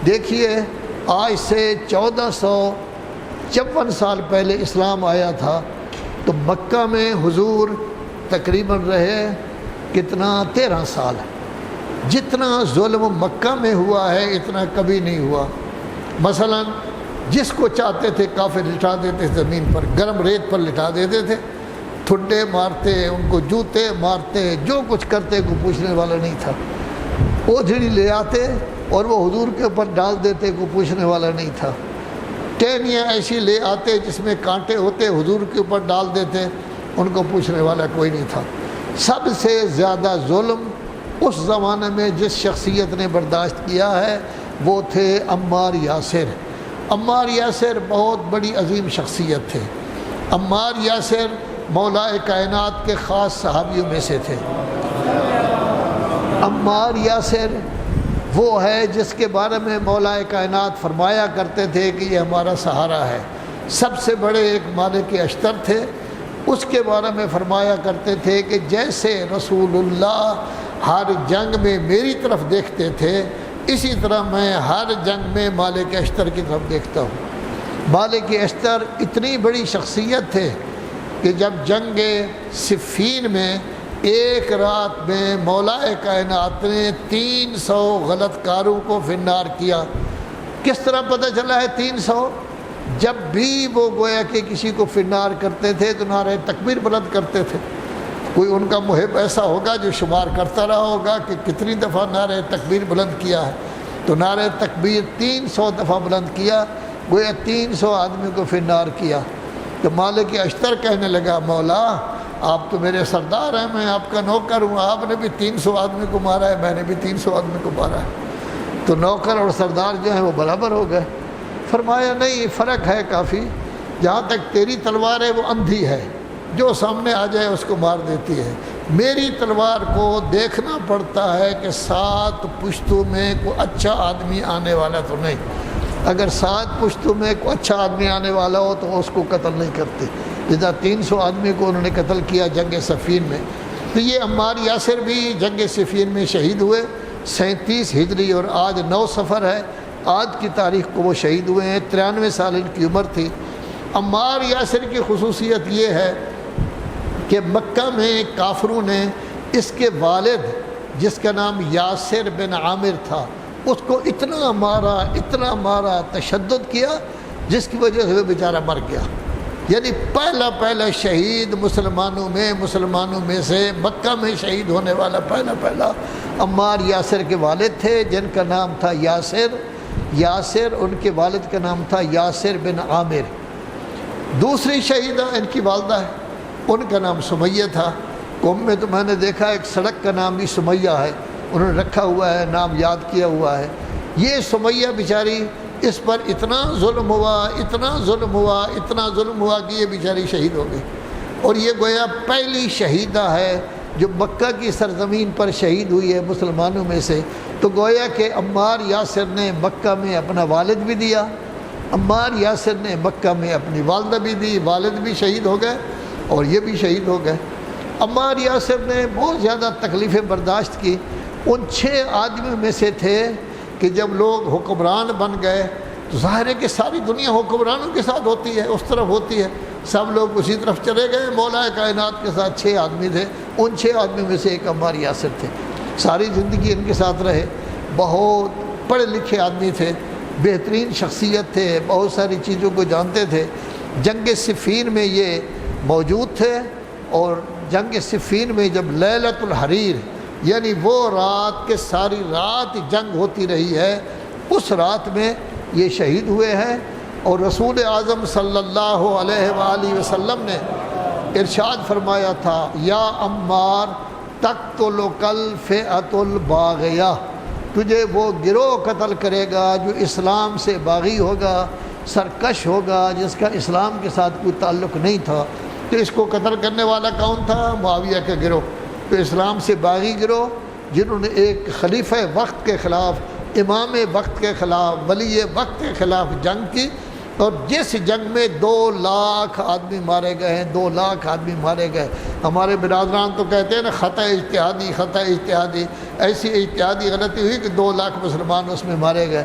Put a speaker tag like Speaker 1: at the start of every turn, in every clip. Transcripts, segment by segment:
Speaker 1: دیکھیے آج سے 1454 سال پہلے اسلام آیا تھا تو مکہ میں حضور تقریباً رہے کتنا 13 سال. جتنا ظلم مکہ میں ہوا ہے اتنا کبھی نہیں ہوا. مثلا جس کو چاہتے تھے کافر لٹا دیتے تھے زمین پر، گرم ریت پر لٹا دیتے تھے، ٹھڈے مارتے، ان کو جوتے مارتے، جو کچھ کرتے کوئی پوچھنے والا نہیں تھا. اوجھڑی لے آتے اور وہ حضور کے اوپر ڈال دیتے، کوئی پوچھنے والا نہیں تھا. ٹہنیاں ایسی لے آتے جس میں کانٹے ہوتے، حضور کے اوپر ڈال دیتے، ان کو پوچھنے والا کوئی نہیں تھا. سب سے زیادہ ظلم اس زمانے میں جس شخصیت نے برداشت کیا ہے وہ تھے عمار یاسر. عمار یاسر بہت بڑی عظیم شخصیت تھے. عمار یاسر مولا کائنات کے خاص صحابیوں میں سے تھے. عمار یاسر وہ ہے جس کے بارے میں مولا کائنات فرمایا کرتے تھے کہ یہ ہمارا سہارا ہے. سب سے بڑے ایک مالک اشتر تھے. اس کے بارے میں فرمایا کرتے تھے کہ جیسے رسول اللہ ہر جنگ میں میری طرف دیکھتے تھے اسی طرح میں ہر جنگ میں مالک اشتر کی طرف دیکھتا ہوں. مالک اشتر اتنی بڑی شخصیت تھے کہ جب جنگ صفین میں ایک رات میں مولا کائنات نے 300 غلط کاروں کو فنار کیا. کس طرح پتہ چلا ہے 300؟ جب بھی وہ گویا کہ کسی کو فنار کرتے تھے تو نعرہ تکبیر بلند کرتے تھے. کوئی ان کا محب ایسا ہوگا جو شمار کرتا رہا ہوگا کہ کتنی دفعہ نعرہ تکبیر بلند کیا ہے، تو نعرہ تکبیر 300 دفعہ بلند کیا، گویا 300 آدمی کو فنار کیا. تو مالک اشتر کہنے لگا مولا آپ تو میرے سردار ہیں، میں آپ کا نوکر ہوں، آپ نے بھی 300 آدمی کو مارا ہے، میں نے بھی 300 آدمی کو مارا ہے، تو نوکر اور سردار جو ہیں وہ برابر ہو گئے. فرمایا نہیں، فرق ہے کافی. جہاں تک تیری تلوار ہے وہ اندھی ہے، جو سامنے آ جائے اس کو مار دیتی ہے. میری تلوار کو دیکھنا پڑتا ہے کہ 7 پشتوں میں کوئی اچھا آدمی آنے والا تو نہیں. اگر 7 پشتوں میں کوئی اچھا آدمی آنے والا ہو تو اس کو قتل نہیں کرتے. جدہ 300 آدمی کو انہوں نے قتل کیا جنگ صفین میں. تو یہ عمار یاسر بھی جنگ صفین میں شہید ہوئے 37 ہجری، اور آج 9 صفر ہے. آج کی تاریخ کو وہ شہید ہوئے ہیں. 93 سال ان کی عمر تھی. عمار یاسر کی خصوصیت یہ ہے کہ مکہ میں کافروں نے اس کے والد جس کا نام یاسر بن عامر تھا اس کو اتنا مارا تشدد کیا جس کی وجہ سے وہ بیچارہ مر گیا. یعنی پہلا شہید مسلمانوں میں سے مکہ میں شہید ہونے والا پہلا عمار یاسر کے والد تھے جن کا نام تھا یاسر. ان کے والد کا نام تھا یاسر بن عامر. دوسری شہیدہ ان کی والدہ ہے، ان کا نام سمیہ تھا. قوم میں تو میں نے دیکھا ایک سڑک کا نام بھی سمیہ ہے، انہوں نے رکھا ہوا ہے، نام یاد کیا ہوا ہے. یہ سمیہ بیچاری، اس پر اتنا ظلم ہوا کہ یہ بیچاری شہید ہو گئی. اور یہ گویا پہلی شہیدہ ہے جو مکہ کی سرزمین پر شہید ہوئی ہے مسلمانوں میں سے. تو گویا کہ عمار یاسر نے مکہ میں اپنا والد بھی دیا، عمار یاسر نے مکہ میں اپنی والدہ بھی دی، والد بھی شہید ہو گئے اور یہ بھی شہید ہو گئے. عمار یاسر نے بہت زیادہ تکلیفیں برداشت کی. ان 6 آدمیوں میں سے تھے کہ جب لوگ حکمران بن گئے تو ظاہر ہے کہ ساری دنیا حکمرانوں کے ساتھ ہوتی ہے، اس طرف ہوتی ہے، سب لوگ اسی طرف چلے گئے. مولا کائنات کے ساتھ 6 آدمی تھے. ان 6 آدمیوں میں سے ایک عمار یاسر تھے. ساری زندگی ان کے ساتھ رہے. بہت پڑھے لکھے آدمی تھے، بہترین شخصیت تھے، بہت ساری چیزوں کو جانتے تھے. جنگ صفین میں یہ موجود تھے، اور جنگ صفین میں جب لیلۃ الحریر یعنی وہ رات کے ساری رات جنگ ہوتی رہی ہے، اس رات میں یہ شہید ہوئے ہیں. اور رسول اعظم صلی اللہ علیہ وآلہ وسلم نے ارشاد فرمایا تھا یا عمار تقتلک الفئۃ الباغیہ، تجھے وہ گروہ قتل کرے گا جو اسلام سے باغی ہوگا، سرکش ہوگا، جس کا اسلام کے ساتھ کوئی تعلق نہیں تھا. تو اس کو قتل کرنے والا کون تھا؟ معاویہ کا گروہ. تو اسلام سے باغی گروہ جنہوں نے ایک خلیفہ وقت کے خلاف، امام وقت کے خلاف، ولی وقت کے خلاف جنگ کی، اور جس جنگ میں 2 لاکھ آدمی مارے گئے ہیں. 2 لاکھ آدمی مارے گئے. ہمارے برادران تو کہتے ہیں نا خطا اجتہادی. ایسی اجتہادی غلطی ہوئی کہ 2 لاکھ مسلمان اس میں مارے گئے.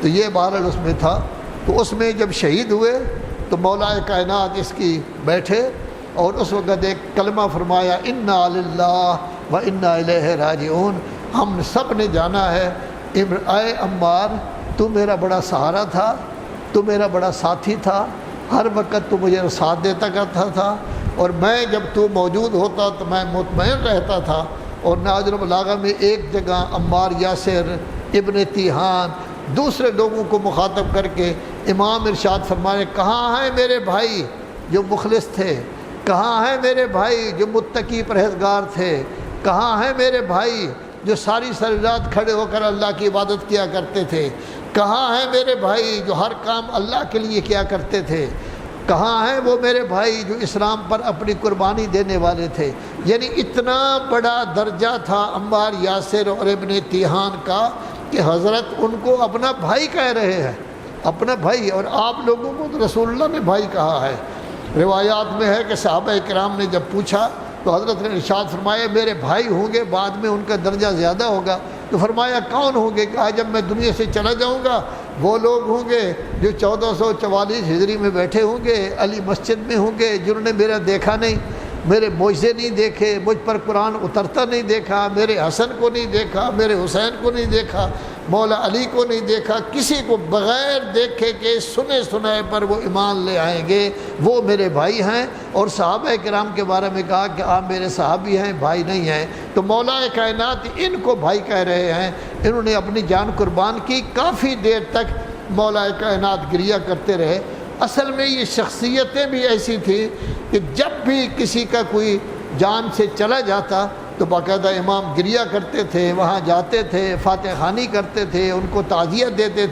Speaker 1: تو یہ بہرحال اس میں تھا۔ تو اس میں جب شہید ہوئے تو مولا کائنات اس کی بیٹھے اور اس وقت ایک کلمہ فرمایا، انا للہ و انا الیہ راجعون، ہم سب نے جانا ہے اے عمار تو میرا بڑا سہارا تھا، تو میرا بڑا ساتھی تھا، ہر وقت تو مجھے ساتھ دیتا کرتا تھا، اور میں جب تو موجود ہوتا تو میں مطمئن رہتا تھا۔ اور نہج البلاغہ میں ایک جگہ عمار یاسر ابن تیہان دوسرے لوگوں کو مخاطب کر کے امام ارشاد فرمانے، کہاں ہیں میرے بھائی جو مخلص تھے، کہاں ہیں میرے بھائی جو متقی پرہیزگار تھے، کہاں ہیں میرے بھائی جو ساری رات کھڑے ہو کر اللہ کی عبادت کیا کرتے تھے، کہاں ہیں میرے بھائی جو ہر کام اللہ کے لیے کیا کرتے تھے، کہاں ہیں وہ میرے بھائی جو اسلام پر اپنی قربانی دینے والے تھے۔ یعنی اتنا بڑا درجہ تھا عمار یاسر اور ابن تیہان کا کہ حضرت ان کو اپنا بھائی کہہ رہے ہیں، اپنا بھائی، اور آپ لوگوں کو تو رسول اللہ نے بھائی کہا ہے۔ روایات میں ہے کہ صحابہ کرام نے جب پوچھا تو حضرت نے ارشاد فرمایا میرے بھائی ہوں گے، بعد میں ان کا درجہ زیادہ ہوگا۔ تو فرمایا کون ہوں گے؟ کہا جب میں دنیا سے چلا جاؤں گا وہ لوگ ہوں گے جو 1444 ہجری میں بیٹھے ہوں گے علی مسجد میں ہوں گے، جنہوں نے میرا دیکھا نہیں، میرے معجزے نہیں دیکھے، مجھ پر قرآن اترتا نہیں دیکھا، میرے حسن کو نہیں دیکھا، میرے حسین کو نہیں دیکھا، مولا علی کو نہیں دیکھا، کسی کو بغیر دیکھے کہ سنے سنائے پر وہ ایمان لے آئیں گے، وہ میرے بھائی ہیں۔ اور صحابہ کرام کے بارے میں کہا کہ آپ میرے صحابی ہیں، بھائی نہیں ہیں۔ تو مولا کائنات ان کو بھائی کہہ رہے ہیں، انہوں نے اپنی جان قربان کی، کافی دیر تک مولا کائنات گریہ کرتے رہے۔ اصل میں یہ شخصیتیں بھی ایسی تھیں کہ جب بھی کسی کا کوئی جان سے چلا جاتا تو باقاعدہ امام گریہ کرتے تھے، وہاں جاتے تھے، فاتح خوانی کرتے تھے، ان کو تعزیت دیتے تھے۔